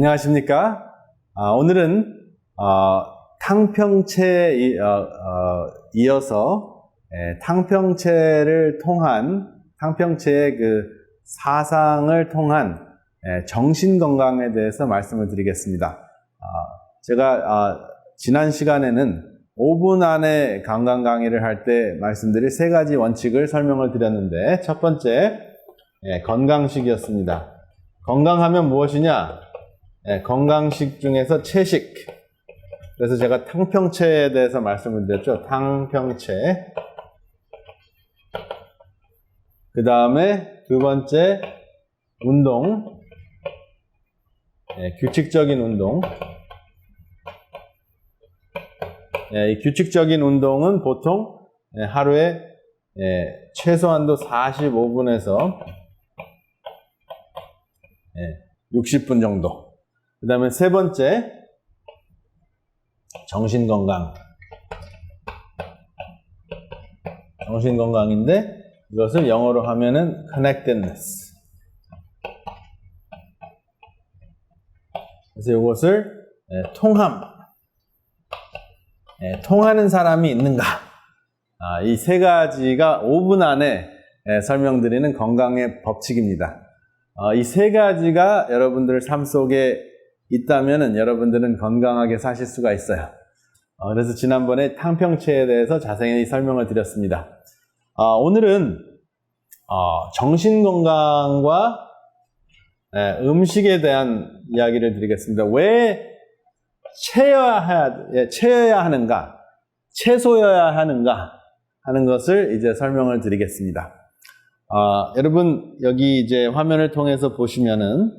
안녕하십니까? 오늘은 탕평체에 이어서 탕평체를 통한 탕평체의 그 사상을 통한 정신건강에 대해서 말씀을 드리겠습니다. 제가 지난 시간에는 5분 안에 건강 강의를 할 때 말씀드릴 세 가지 원칙을 설명을 드렸는데, 첫 번째 건강식이었습니다. 건강하면 무엇이냐? 건강식 중에서 채식. 그래서 제가 탕평체에 대해서 말씀을 드렸죠. 탕평체. 그 다음에 두 번째 운동. 규칙적인 운동. 이 규칙적인 운동은 보통 하루에 최소한도 45분에서 60분 정도. 그 다음에 세 번째, 정신건강. 정신건강인데, 이것을 영어로 하면은 connectedness. 그래서 이것을 통함. 통하는 사람이 있는가? 이 세 가지가 5분 안에 설명드리는 건강의 법칙입니다. 이 세 가지가 여러분들 삶 속에 있다면은 여러분들은 건강하게 사실 수가 있어요. 그래서 지난번에 탕평체에 대해서 자세히 설명을 드렸습니다. 오늘은 정신건강과 음식에 대한 이야기를 드리겠습니다. 왜 채여야 하는가, 채소여야 하는가 하는 것을 이제 설명을 드리겠습니다. 여러분 여기 이제 화면을 통해서 보시면은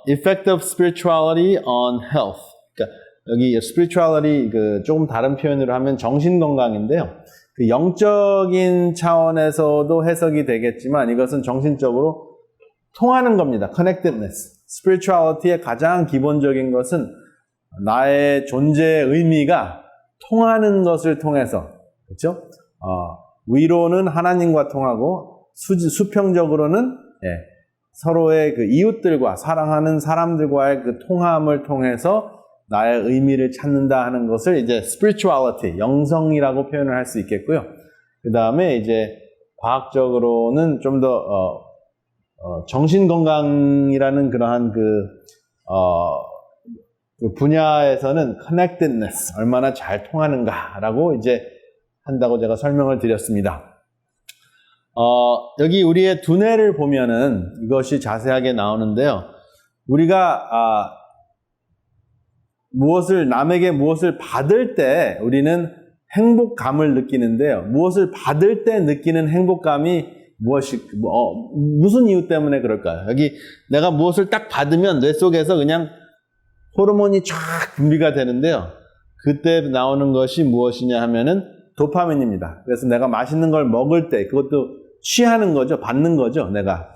effect of spirituality on health. 그러니까 여기 spirituality 조금 다른 표현으로 하면 정신 건강인데요. 그 영적인 차원에서도 해석이 되겠지만 이것은 정신적으로 통하는 겁니다. connectedness. spirituality의 가장 기본적인 것은 나의 존재의 의미가 통하는 것을 통해서, 그렇죠? 위로는 하나님과 통하고 수평적으로는 서로의 그 이웃들과 사랑하는 사람들과의 그 통함을 통해서 나의 의미를 찾는다 하는 것을 이제 spirituality, 영성이라고 표현을 할 수 있겠고요. 그 다음에 이제 과학적으로는 좀 더 정신건강이라는 그러한 그 분야에서는 connectedness, 얼마나 잘 통하는가라고 이제 한다고 제가 설명을 드렸습니다. 여기 우리의 두뇌를 보면은 이것이 자세하게 나오는데요. 우리가 남에게 무엇을 받을 때 우리는 행복감을 느끼는데요. 무엇을 받을 때 느끼는 행복감이 무슨 이유 때문에 그럴까요? 여기 내가 무엇을 딱 받으면 뇌 속에서 그냥 호르몬이 쫙 분비가 되는데요. 그때 나오는 것이 무엇이냐 하면은 도파민입니다. 그래서 내가 맛있는 걸 먹을 때 그것도 취하는 거죠. 받는 거죠. 내가.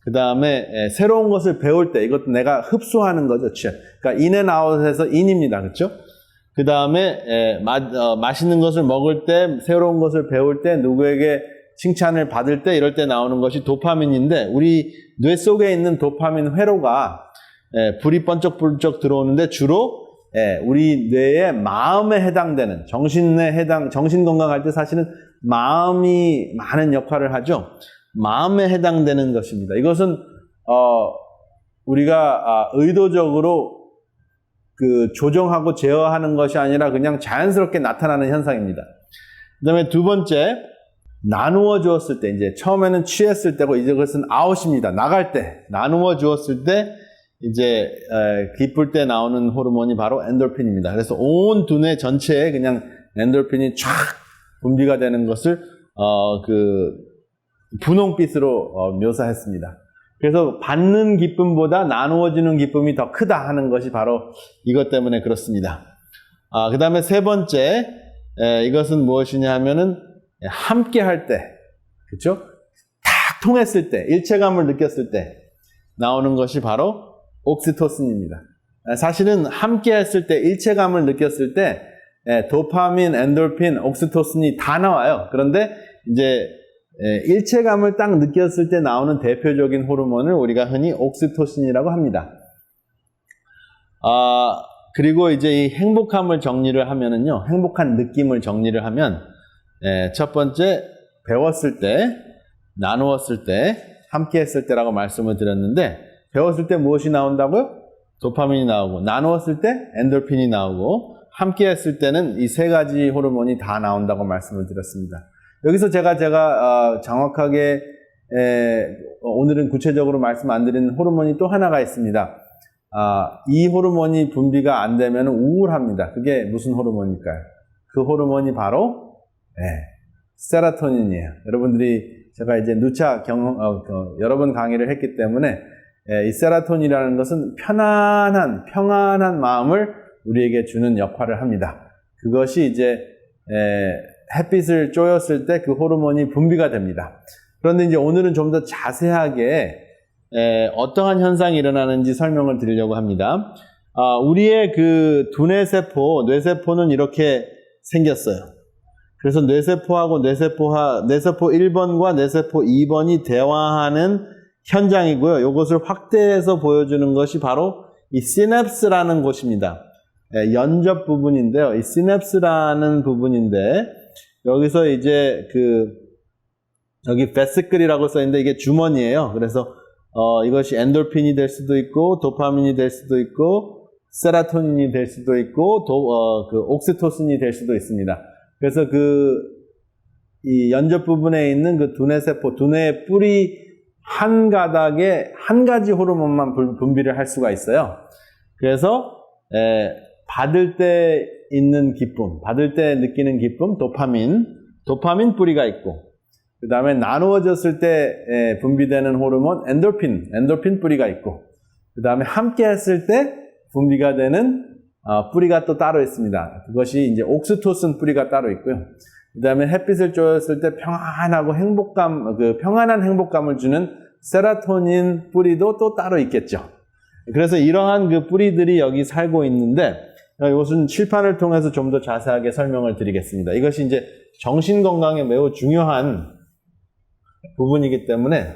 그 다음에 새로운 것을 배울 때 이것도 내가 흡수하는 거죠. 그러니까 인앤아웃에서 인입니다. 그렇죠? 그 다음에 맛있는 것을 먹을 때, 새로운 것을 배울 때, 누구에게 칭찬을 받을 때, 이럴 때 나오는 것이 도파민인데, 우리 뇌 속에 있는 도파민 회로가 불이 번쩍번쩍 들어오는데 주로 우리 뇌의 마음에 해당되는, 정신 건강할 때 사실은 마음이 많은 역할을 하죠. 마음에 해당되는 것입니다. 이것은 우리가 의도적으로 조정하고 제어하는 것이 아니라 그냥 자연스럽게 나타나는 현상입니다. 그 다음에 두 번째, 나누어 주었을 때, 이제 처음에는 취했을 때고 이제 그것은 아웃입니다. 나갈 때, 나누어 주었을 때 이제 기쁠 때 나오는 호르몬이 바로 엔돌핀입니다. 그래서 온 두뇌 전체에 그냥 엔돌핀이 쫙 분비가 되는 것을 분홍빛으로 묘사했습니다. 그래서 받는 기쁨보다 나누어지는 기쁨이 더 크다 하는 것이 바로 이것 때문에 그렇습니다. 그 다음에 세 번째, 이것은 무엇이냐 하면은 함께 할 때, 그렇죠? 딱 통했을 때, 일체감을 느꼈을 때 나오는 것이 바로 옥시토신입니다. 사실은 함께 했을 때, 일체감을 느꼈을 때 도파민, 엔돌핀, 옥시토신이 다 나와요. 그런데 이제 일체감을 딱 느꼈을 때 나오는 대표적인 호르몬을 우리가 흔히 옥시토신이라고 합니다. 그리고 이제 이 행복함을 정리를 하면은요, 행복한 느낌을 정리를 하면, 첫 번째, 배웠을 때, 나누었을 때, 함께 했을 때라고 말씀을 드렸는데, 배웠을 때 무엇이 나온다고요? 도파민이 나오고, 나누었을 때 엔돌핀이 나오고, 함께 했을 때는 이 세 가지 호르몬이 다 나온다고 말씀을 드렸습니다. 여기서 제가 정확하게, 오늘은 구체적으로 말씀 안 드리는 호르몬이 또 하나가 있습니다. 이 호르몬이 분비가 안 되면 우울합니다. 그게 무슨 호르몬일까요? 그 호르몬이 바로, 세라토닌이에요. 여러분들이 제가 이제 누차 여러 번 강의를 했기 때문에, 이 세라토닌이라는 것은 평안한 마음을 우리에게 주는 역할을 합니다. 그것이 이제 햇빛을 쬐었을 때 그 호르몬이 분비가 됩니다. 그런데 이제 오늘은 좀 더 자세하게 어떠한 현상이 일어나는지 설명을 드리려고 합니다. 우리의 그 두뇌세포, 뇌세포는 이렇게 생겼어요. 그래서 뇌세포하고 뇌세포 1번과 뇌세포 2번이 대화하는 현장이고요. 이것을 확대해서 보여주는 것이 바로 이 시냅스라는 곳입니다. 연접 부분인데요. 이 시냅스라는 부분인데, 여기서 이제 여기 베스클이라고 써있는데 이게 주머니예요. 그래서, 이것이 엔돌핀이 될 수도 있고, 도파민이 될 수도 있고, 세라토닌이 될 수도 있고, 옥시토신이 될 수도 있습니다. 그래서 이 연접 부분에 있는 그 두뇌세포, 두뇌의 뿌리 한 가닥에 한 가지 호르몬만 분비를 할 수가 있어요. 그래서, 받을 때 있는 기쁨, 받을 때 느끼는 기쁨, 도파민 뿌리가 있고, 그 다음에 나누어졌을 때 분비되는 호르몬, 엔돌핀 뿌리가 있고, 그 다음에 함께 했을 때 분비가 되는 뿌리가 또 따로 있습니다. 그것이 이제 옥시토신 뿌리가 따로 있고요. 그 다음에 햇빛을 쬐었을 때 평안하고 평안한 행복감을 주는 세라토닌 뿌리도 또 따로 있겠죠. 그래서 이러한 그 뿌리들이 여기 살고 있는데, 이것은 칠판을 통해서 좀 더 자세하게 설명을 드리겠습니다. 이것이 이제 정신 건강에 매우 중요한 부분이기 때문에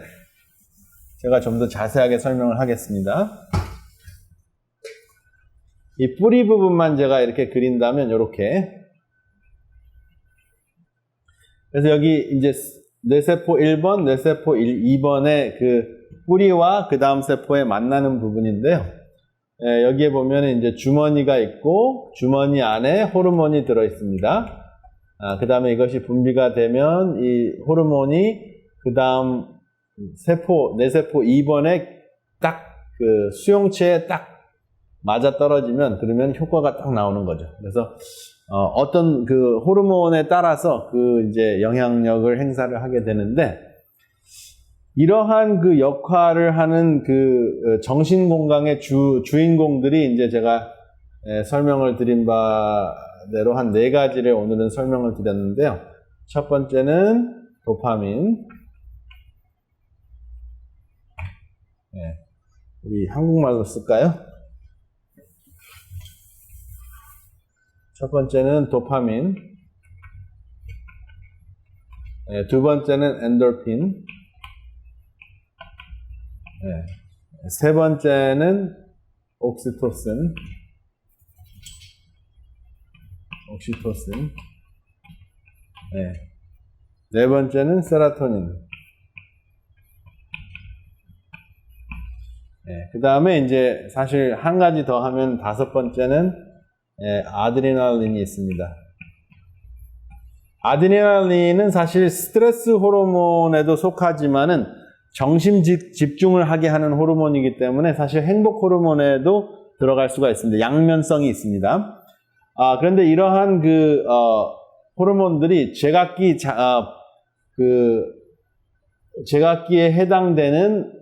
제가 좀 더 자세하게 설명을 하겠습니다. 이 뿌리 부분만 제가 이렇게 그린다면 이렇게, 그래서 여기 이제 뇌세포 1번, 뇌세포 2번의 그 뿌리와 그 다음 세포에 만나는 부분인데요. 여기에 보면 이제 주머니가 있고, 주머니 안에 호르몬이 들어 있습니다. 그 다음에 이것이 분비가 되면 이 호르몬이 그 다음 뇌세포 2번에 딱 수용체에 딱 맞아 떨어지면, 그러면 효과가 딱 나오는 거죠. 그래서, 어떤 그 호르몬에 따라서 이제 영향력을 행사를 하게 되는데, 이러한 그 역할을 하는 정신 건강의 주인공들이 이제 제가 설명을 드린 바대로 한 4가지를 오늘은 설명을 드렸는데요. 첫 번째는 도파민. 우리 한국말로 쓸까요? 첫 번째는 도파민. 두 번째는 엔돌핀. 세 번째는 옥시토신. 네 번째는 세라토닌. 그 다음에 이제 사실 한 가지 더 하면 5번째는 아드레날린이 있습니다. 아드레날린은 사실 스트레스 호르몬에도 속하지만은 정신 집중을 하게 하는 호르몬이기 때문에 사실 행복 호르몬에도 들어갈 수가 있습니다. 양면성이 있습니다. 그런데 이러한 호르몬들이 제각기에 해당되는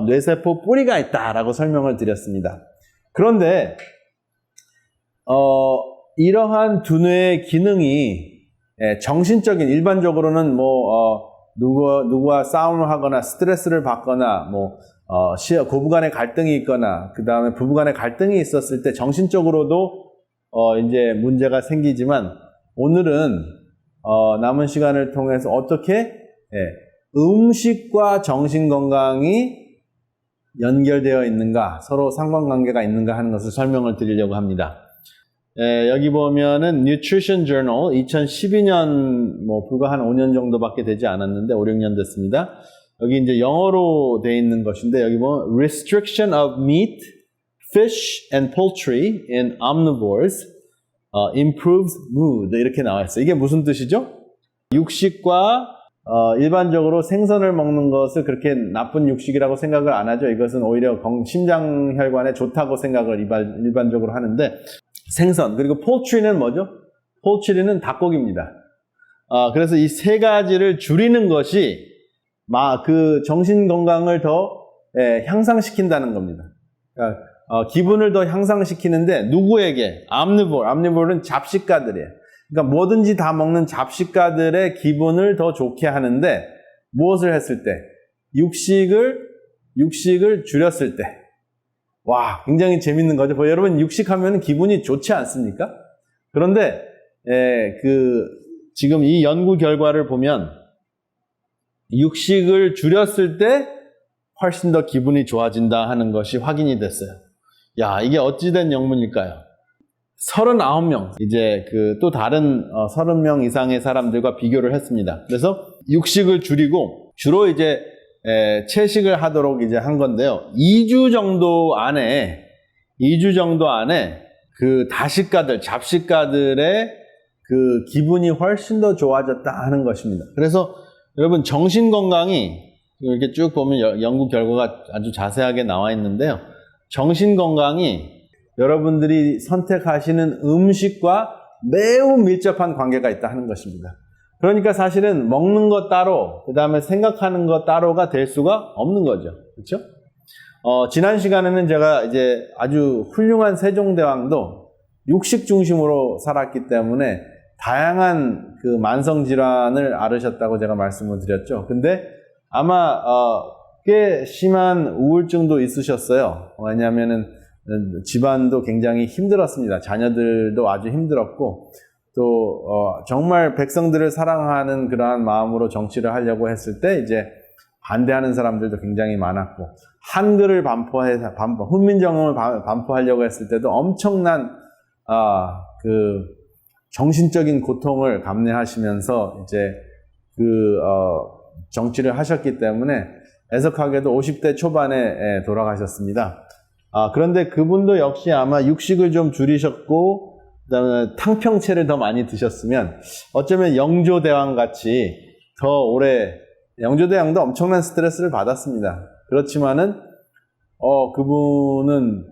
뇌세포 뿌리가 있다라고 설명을 드렸습니다. 그런데 이러한 두뇌의 기능이 정신적인, 일반적으로는 누구와 싸움을 하거나 스트레스를 받거나 고부간의 갈등이 있거나 그 다음에 부부간의 갈등이 있었을 때 정신적으로도 이제 문제가 생기지만, 오늘은 남은 시간을 통해서 어떻게 음식과 정신 건강이 연결되어 있는가, 서로 상관관계가 있는가 하는 것을 설명을 드리려고 합니다. 여기 보면은 Nutrition Journal 2012년 불과 한 5년 정도밖에 되지 않았는데 5, 6년 됐습니다. 여기 이제 영어로 돼 있는 것인데 여기 보면 Restriction of meat, fish and poultry in omnivores improves mood 이렇게 나와 있어요. 이게 무슨 뜻이죠? 육식과 일반적으로 생선을 먹는 것을 그렇게 나쁜 육식이라고 생각을 안 하죠. 이것은 오히려 심장혈관에 좋다고 생각을 일반적으로 하는데 생선 그리고 poultry는 뭐죠? poultry는 닭고기입니다. 그래서 이 세 가지를 줄이는 것이 그 정신 건강을 더 향상시킨다는 겁니다. 그러니까 기분을 더 향상시키는데 누구에게? 암니보르는 잡식가들이에요. 그러니까 뭐든지 다 먹는 잡식가들의 기분을 더 좋게 하는데 무엇을 했을 때? 육식을 줄였을 때. 와, 굉장히 재밌는 거죠. 여러분 육식하면 기분이 좋지 않습니까? 그런데 지금 이 연구 결과를 보면 육식을 줄였을 때 훨씬 더 기분이 좋아진다 하는 것이 확인이 됐어요. 야, 이게 어찌된 영문일까요? 39명, 이제 또 다른 30명 이상의 사람들과 비교를 했습니다. 그래서 육식을 줄이고 주로 이제 채식을 하도록 이제 한 건데요. 2주 정도 안에 그 다식가들, 잡식가들의 그 기분이 훨씬 더 좋아졌다 하는 것입니다. 그래서 여러분 정신 건강이 이렇게 쭉 보면 연구 결과가 아주 자세하게 나와 있는데요. 정신 건강이 여러분들이 선택하시는 음식과 매우 밀접한 관계가 있다 하는 것입니다. 그러니까 사실은 먹는 것 따로, 그 다음에 생각하는 것 따로가 될 수가 없는 거죠. 그렇죠? 지난 시간에는 제가 이제 아주 훌륭한 세종대왕도 육식 중심으로 살았기 때문에 다양한 그 만성질환을 앓으셨다고 제가 말씀을 드렸죠. 근데 아마 꽤 심한 우울증도 있으셨어요. 왜냐하면은 집안도 굉장히 힘들었습니다. 자녀들도 아주 힘들었고 또 정말 백성들을 사랑하는 그러한 마음으로 정치를 하려고 했을 때 이제 반대하는 사람들도 굉장히 많았고 한글을 훈민정음을 반포하려고 했을 때도 엄청난 그 정신적인 고통을 감내하시면서 이제 정치를 하셨기 때문에 애석하게도 50대 초반에 돌아가셨습니다. 그런데 그분도 역시 아마 육식을 좀 줄이셨고 그다음에 탕평채를 더 많이 드셨으면 어쩌면 영조대왕 같이 더 오래 영조대왕도 엄청난 스트레스를 받았습니다. 그렇지만은 그분은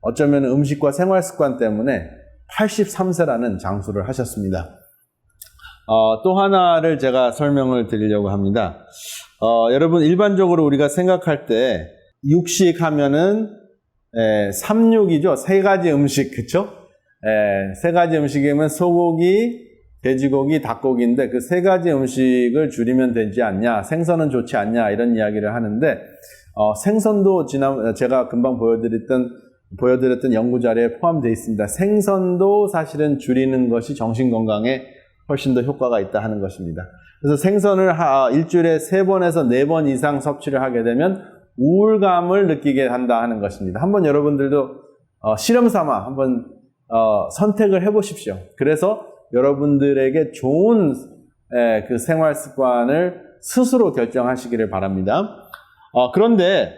어쩌면 음식과 생활 습관 때문에 83세라는 장수를 하셨습니다. 또 하나를 제가 설명을 드리려고 합니다. 여러분 일반적으로 우리가 생각할 때 육식 하면은 3육이죠. 세 가지 음식, 그쵸? 세 가지 음식이면 소고기, 돼지고기, 닭고기인데 그 세 가지 음식을 줄이면 되지 않냐, 생선은 좋지 않냐 이런 이야기를 하는데 생선도 제가 금방 보여드렸던 연구 자료에 포함되어 있습니다. 생선도 사실은 줄이는 것이 정신건강에 훨씬 더 효과가 있다 하는 것입니다. 그래서 생선을 일주일에 3번에서 4번 이상 섭취를 하게 되면 우울감을 느끼게 한다 하는 것입니다. 한번 여러분들도 실험 삼아 한번 선택을 해보십시오. 그래서 여러분들에게 좋은 그 생활 습관을 스스로 결정하시기를 바랍니다. 그런데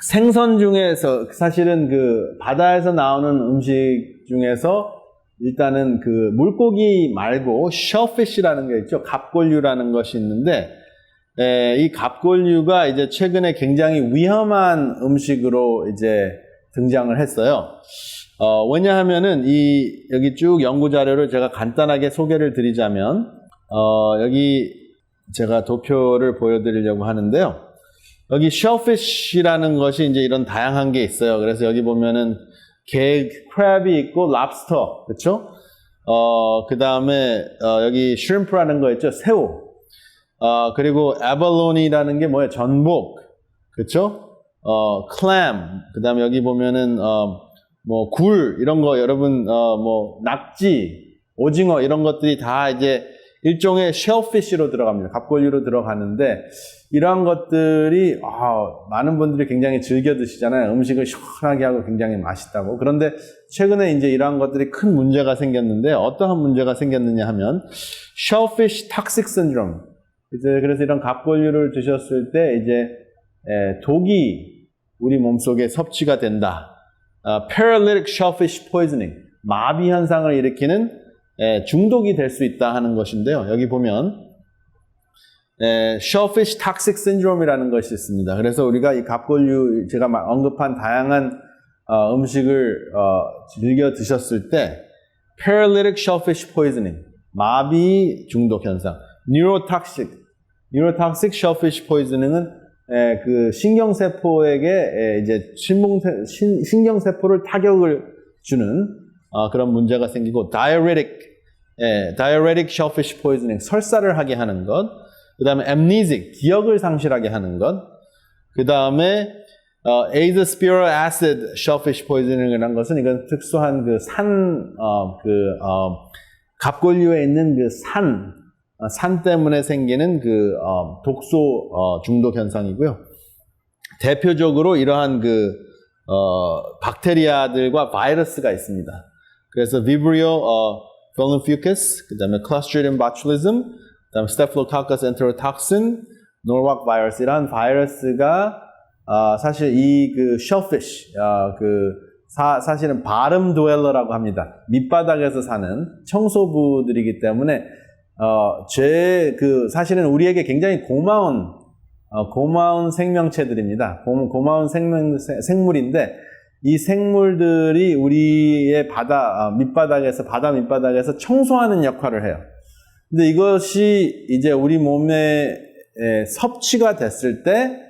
생선 중에서 사실은 그 바다에서 나오는 음식 중에서 일단은 그 물고기 말고 shellfish라는 게 있죠. 갑골류라는 것이 있는데 이 갑골류가 이제 최근에 굉장히 위험한 음식으로 이제 등장을 했어요. 왜냐하면은 여기 쭉 연구 자료를 제가 간단하게 소개를 드리자면 여기 제가 도표를 보여드리려고 하는데요. 여기 shellfish라는 것이 이제 이런 다양한 게 있어요. 그래서 여기 보면은 크랩이 있고 랍스터, 그렇죠? 그 다음에 여기 shrimp라는 거 있죠, 새우. 그리고 abalone라는 게 뭐예요? 전복, 그렇죠? clam. 그 다음에 여기 보면은 굴 이런 거 여러분 낙지, 오징어 이런 것들이 다 이제 일종의 shellfish로 들어갑니다. 갑골류로 들어가는데 이러한 것들이 많은 분들이 굉장히 즐겨 드시잖아요. 음식을 시원하게 하고 굉장히 맛있다고. 그런데 최근에 이제 이러한 것들이 큰 문제가 생겼는데 어떠한 문제가 생겼느냐 하면 shellfish toxic syndrome. 그래서 이런 갑골류를 드셨을 때 이제 독이 우리 몸속에 섭취가 된다. paralytic shellfish poisoning. 마비 현상을 일으키는 중독이 될 수 있다 하는 것인데요. 여기 보면 shellfish toxic syndrome이라는 것이 있습니다. 그래서 우리가 이 갑골류 제가 언급한 다양한 음식을 즐겨 드셨을 때 paralytic shellfish poisoning, 마비 중독 현상, neurotoxic shellfish poisoning은 그 신경세포에게 이제 신경세포를 타격을 주는 그런 문제가 생기고 diuretic shellfish poisoning, 설사를 하게 하는 것, 그 다음에 amnesic, 기억을 상실하게 하는 것, 그 다음에 azospiro acid shellfish poisoning이라는 것은 이건 특수한 그 갑골류에 있는 그 산 때문에 생기는 그 독소 중독 현상이고요. 대표적으로 이러한 그 박테리아들과 바이러스가 있습니다. 그래서 Vibrio vulnificus, 그 다음에 Clostridium botulism, 그 다음에 Staphylococcus enterotoxin, Norwalk virus, 이러한 바이러스가 사실 이 그 shellfish, 사실은 bottom dweller라고 합니다. 밑바닥에서 사는 청소부들이기 때문에 사실은 우리에게 굉장히 고마운 생명체들입니다. 고마운 생물인데, 이 생물들이 우리의 바다 밑바닥에서 청소하는 역할을 해요. 근데 이것이 이제 우리 몸에 섭취가 됐을 때,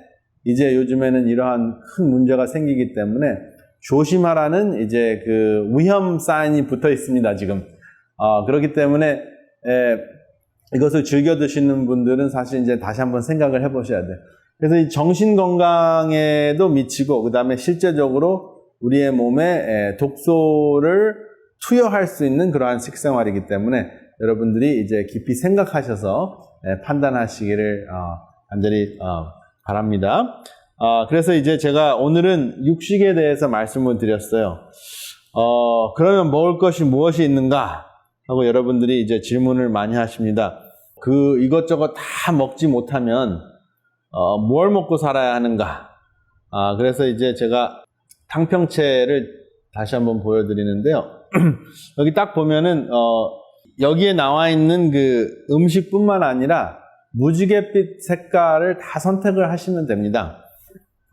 이제 요즘에는 이러한 큰 문제가 생기기 때문에 조심하라는 이제 그 위험 사인이 붙어 있습니다, 지금. 그렇기 때문에, 이것을 즐겨 드시는 분들은 사실 이제 다시 한번 생각을 해보셔야 돼요. 그래서 이 정신 건강에도 미치고, 그 다음에 실제적으로 우리의 몸에 독소를 투여할 수 있는 그러한 식생활이기 때문에 여러분들이 이제 깊이 생각하셔서 판단하시기를 간절히 바랍니다. 그래서 이제 제가 오늘은 육식에 대해서 말씀을 드렸어요. 그러면 먹을 것이 무엇이 있는가 하고 여러분들이 이제 질문을 많이 하십니다. 이것저것 다 먹지 못하면 뭘 먹고 살아야 하는가? 그래서 이제 제가 탕평채를 다시 한번 보여드리는데요. 여기 딱 보면은 여기에 나와 있는 그 음식뿐만 아니라 무지갯빛 색깔을 다 선택을 하시면 됩니다.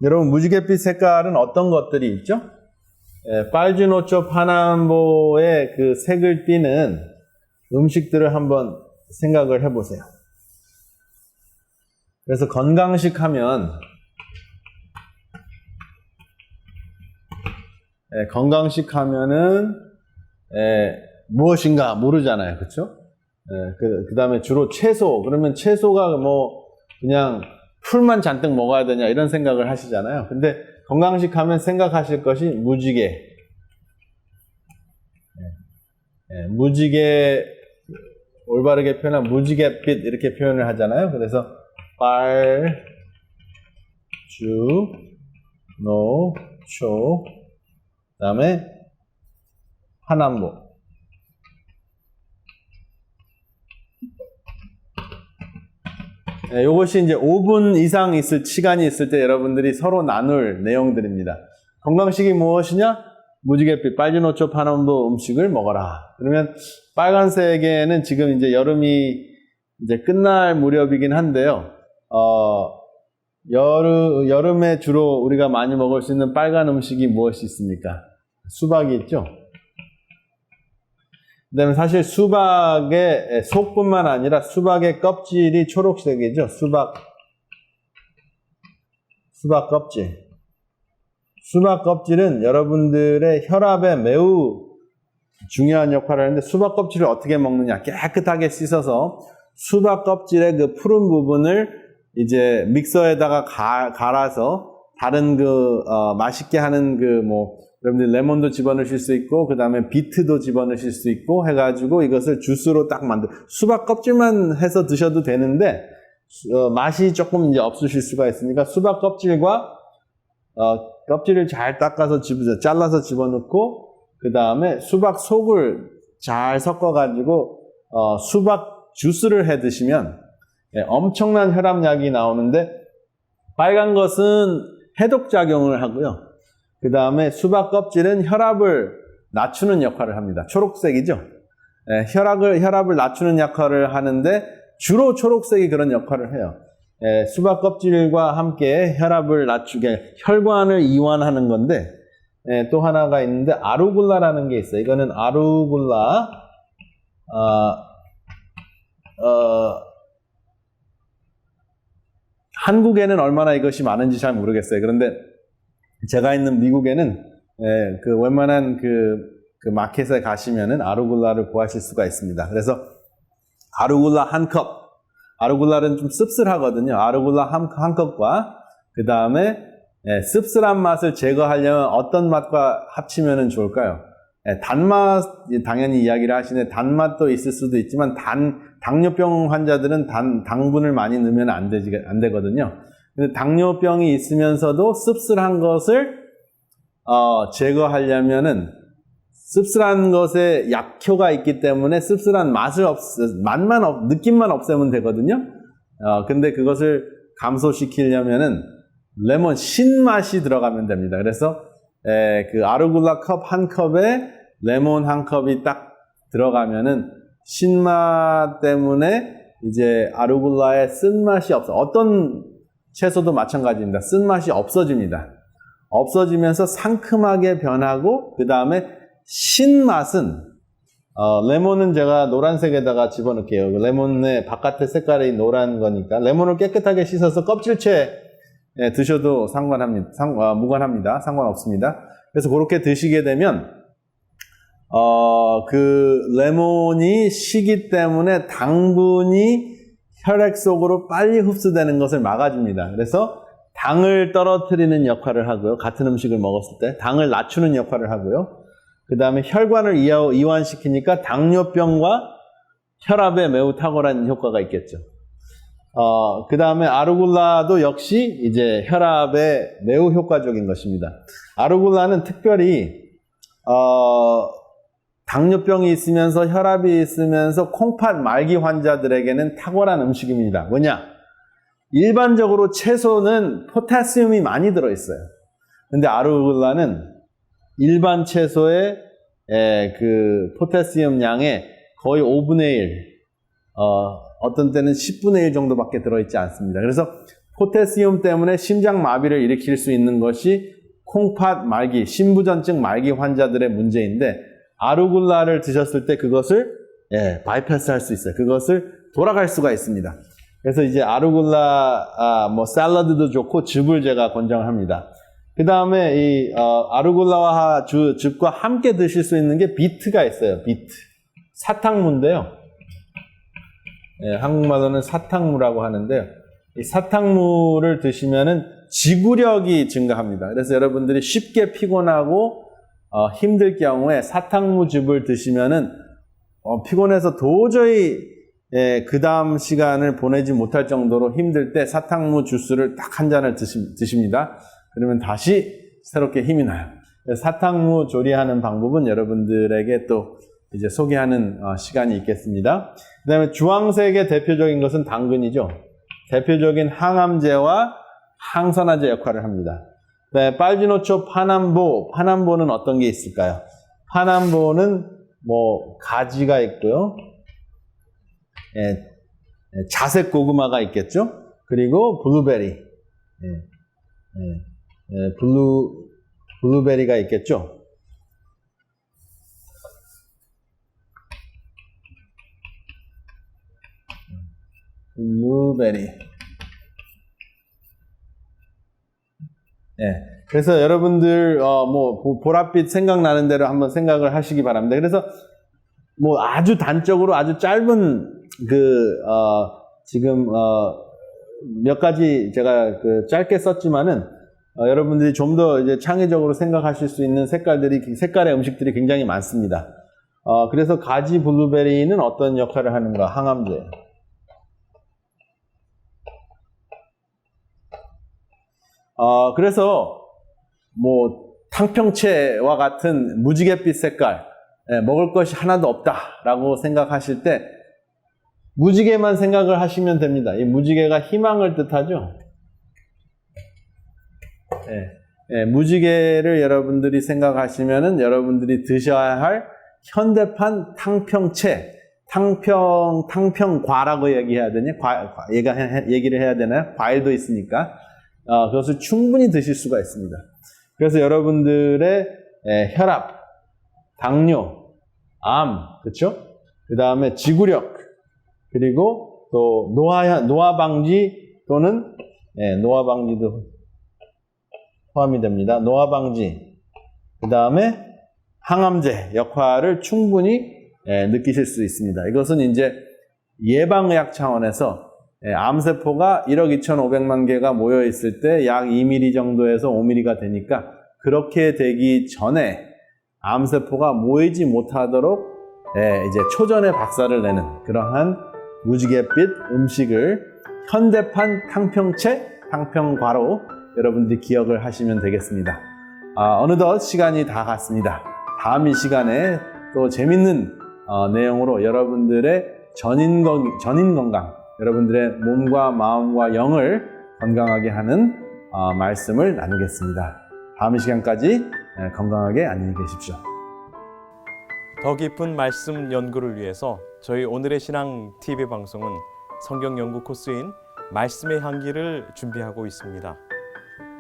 여러분, 무지갯빛 색깔은 어떤 것들이 있죠? 빨주노초 파남보의 그 색을 띠는 음식들을 한번 생각을 해보세요. 그래서 건강식 하면 건강식 하면은 무엇인가 모르잖아요, 그렇죠? 그 다음에 주로 채소. 그러면 채소가 뭐 그냥 풀만 잔뜩 먹어야 되냐 이런 생각을 하시잖아요. 근데 건강식 하면 생각하실 것이 무지개. 무지개, 올바르게 표현하면 무지갯빛 이렇게 표현을 하잖아요. 그래서 빨, 주, 노, 초, 그 다음에 파남보. 이것이 이제 5분 이상 시간이 있을 때 여러분들이 서로 나눌 내용들입니다. 건강식이 무엇이냐? 무지갯빛, 빨주노초 파남보 음식을 먹어라. 그러면 빨간색에는 지금 이제 여름이 이제 끝날 무렵이긴 한데요. 여름에 주로 우리가 많이 먹을 수 있는 빨간 음식이 무엇이 있습니까? 수박이 있죠? 그 다음에 사실 수박의 속뿐만 아니라 수박의 껍질이 초록색이죠. 수박 껍질. 수박 껍질은 여러분들의 혈압에 매우 중요한 역할을 하는데, 수박 껍질을 어떻게 먹느냐? 깨끗하게 씻어서 수박 껍질의 그 푸른 부분을 이제 믹서에다가 갈아서 다른 맛있게 하는 여러분들 레몬도 집어넣으실 수 있고 그 다음에 비트도 집어넣으실 수 있고 해가지고 이것을 주스로 딱 수박 껍질만 해서 드셔도 되는데 맛이 조금 이제 없으실 수가 있으니까 수박 껍질과 껍질을 잘 닦아서 잘라서 집어넣고 그 다음에 수박 속을 잘 섞어가지고 수박 주스를 해 드시면 엄청난 혈압약이 나오는데 빨간 것은 해독작용을 하고요. 그 다음에 수박 껍질은 혈압을 낮추는 역할을 합니다. 초록색이죠. 혈압을 낮추는 역할을 하는데 주로 초록색이 그런 역할을 해요. 수박 껍질과 함께 혈압을 낮추게 혈관을 이완하는 건데 또 하나가 있는데 아루굴라라는 게 있어요. 이거는 아루굴라 한국에는 얼마나 이것이 많은지 잘 모르겠어요. 그런데 제가 있는 미국에는 그 웬만한 그 마켓에 가시면은 아루굴라를 구하실 수가 있습니다. 그래서 아루굴라 한 컵, 아루굴라는 좀 씁쓸하거든요. 아루굴라 한 컵과 그 다음에 씁쓸한 맛을 제거하려면 어떤 맛과 합치면 좋을까요? 단맛 당연히 이야기를 하시네. 단맛도 있을 수도 있지만 당뇨병 환자들은 당분을 많이 넣으면 안 되거든요. 근데 당뇨병이 있으면서도 씁쓸한 것을 제거하려면은 씁쓸한 것에 약효가 있기 때문에 씁쓸한 느낌만 없애면 되거든요. 근데 그것을 감소시키려면은 레몬 신맛이 들어가면 됩니다. 그래서 그 아루굴라 컵 한 컵에 레몬 한 컵이 딱 들어가면은 신맛 때문에 이제 아루굴라의 쓴맛이 어떤 채소도 마찬가지입니다. 쓴맛이 없어집니다. 없어지면서 상큼하게 변하고 그 다음에 신맛은 레몬은 제가 노란색에다가 집어넣을게요. 레몬의 바깥의 색깔이 노란 거니까 레몬을 깨끗하게 씻어서 껍질째 드셔도 무관합니다. 상관없습니다. 그래서 그렇게 드시게 되면 그 레몬이 시기 때문에 당분이 혈액 속으로 빨리 흡수되는 것을 막아줍니다. 그래서 당을 떨어뜨리는 역할을 하고요. 같은 음식을 먹었을 때 당을 낮추는 역할을 하고요. 그 다음에 혈관을 이완시키니까 당뇨병과 혈압에 매우 탁월한 효과가 있겠죠. 그 다음에 아루굴라도 역시 이제 혈압에 매우 효과적인 것입니다. 아루굴라는 특별히 당뇨병이 있으면서 혈압이 있으면서 콩팥 말기 환자들에게는 탁월한 음식입니다. 뭐냐? 일반적으로 채소는 포타시움이 많이 들어있어요. 근데 아루굴라는 일반 채소의 그 포타시움 양의 거의 5분의 1, 어떤 때는 10분의 1 정도밖에 들어있지 않습니다. 그래서 포타시움 때문에 심장마비를 일으킬 수 있는 것이 콩팥 말기, 신부전증 말기 환자들의 문제인데 아루굴라를 드셨을 때 그것을 바이패스 할 수 있어요. 그것을 돌아갈 수가 있습니다. 그래서 이제 아루굴라 샐러드도 좋고 즙을 제가 권장합니다. 그 다음에 이 아루굴라와 즙과 함께 드실 수 있는 게 비트가 있어요. 비트. 사탕무인데요. 한국말로는 사탕무라고 하는데요. 이 사탕무를 드시면은 지구력이 증가합니다. 그래서 여러분들이 쉽게 피곤하고 힘들 경우에 사탕무즙을 드시면은 피곤해서 도저히 그 다음 시간을 보내지 못할 정도로 힘들 때 사탕무 주스를 딱 한 잔을 드십니다. 그러면 다시 새롭게 힘이 나요. 사탕무 조리하는 방법은 여러분들에게 또 이제 소개하는 시간이 있겠습니다. 그 다음에 주황색의 대표적인 것은 당근이죠. 대표적인 항암제와 항산화제 역할을 합니다. 네, 빨주노초 파남보는 어떤 게 있을까요? 파남보는 가지가 있고요. 자색 고구마가 있겠죠? 그리고 블루베리. 블루베리가 있겠죠? 블루베리. 그래서 여러분들 보랏빛 생각나는 대로 한번 생각을 하시기 바랍니다. 그래서 아주 단적으로 아주 짧은 지금 몇 가지 제가 짧게 썼지만은 여러분들이 좀 더 이제 창의적으로 생각하실 수 있는 색깔의 음식들이 굉장히 많습니다. 그래서 가지 블루베리는 어떤 역할을 하는가? 항암제. 그래서 뭐 탕평채와 같은 무지갯빛 색깔, 먹을 것이 하나도 없다라고 생각하실 때 무지개만 생각을 하시면 됩니다. 이 무지개가 희망을 뜻하죠. 무지개를 여러분들이 생각하시면은 여러분들이 드셔야 할 현대판 탕평채, 탕평과라고 얘기해야 되냐? 얘기를 해야 되나요? 과일도 있으니까. 그것을 충분히 드실 수가 있습니다. 그래서 여러분들의 혈압, 당뇨, 암, 그렇죠? 그 다음에 지구력, 그리고 또 노화 방지 또는 노화 방지도 포함이 됩니다. 노화 방지, 그 다음에 항암제 역할을 충분히 느끼실 수 있습니다. 이것은 이제 예방의학 차원에서 암세포가 1억 2,500만 개가 모여 있을 때 약 2mm 정도에서 5mm가 되니까 그렇게 되기 전에 암세포가 모이지 못하도록 이제 초전에 박살을 내는 그러한 무지갯빛 음식을 현대판 탕평채, 탕평과로 여러분들이 기억을 하시면 되겠습니다. 어느덧 시간이 다 갔습니다. 다음 이 시간에 또 재밌는 내용으로 여러분들의 전인 건강, 여러분들의 몸과 마음과 영을 건강하게 하는 말씀을 나누겠습니다. 다음 이 시간까지 건강하게 안녕히 계십시오. 더 깊은 말씀 연구를 위해서 저희 오늘의 신앙 TV 방송은 성경 연구 코스인 말씀의 향기를 준비하고 있습니다.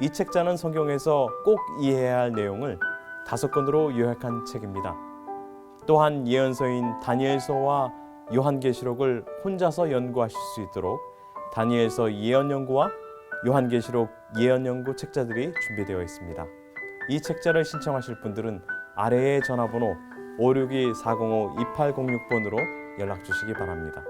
이 책자는 성경에서 꼭 이해해야 할 내용을 5권으로 요약한 책입니다. 또한 예언서인 다니엘서와 요한계시록을 혼자서 연구하실 수 있도록 다니엘서 예언연구와 요한계시록 예언연구 책자들이 준비되어 있습니다. 이 책자를 신청하실 분들은 아래의 전화번호 562-405-2806번으로 연락 주시기 바랍니다.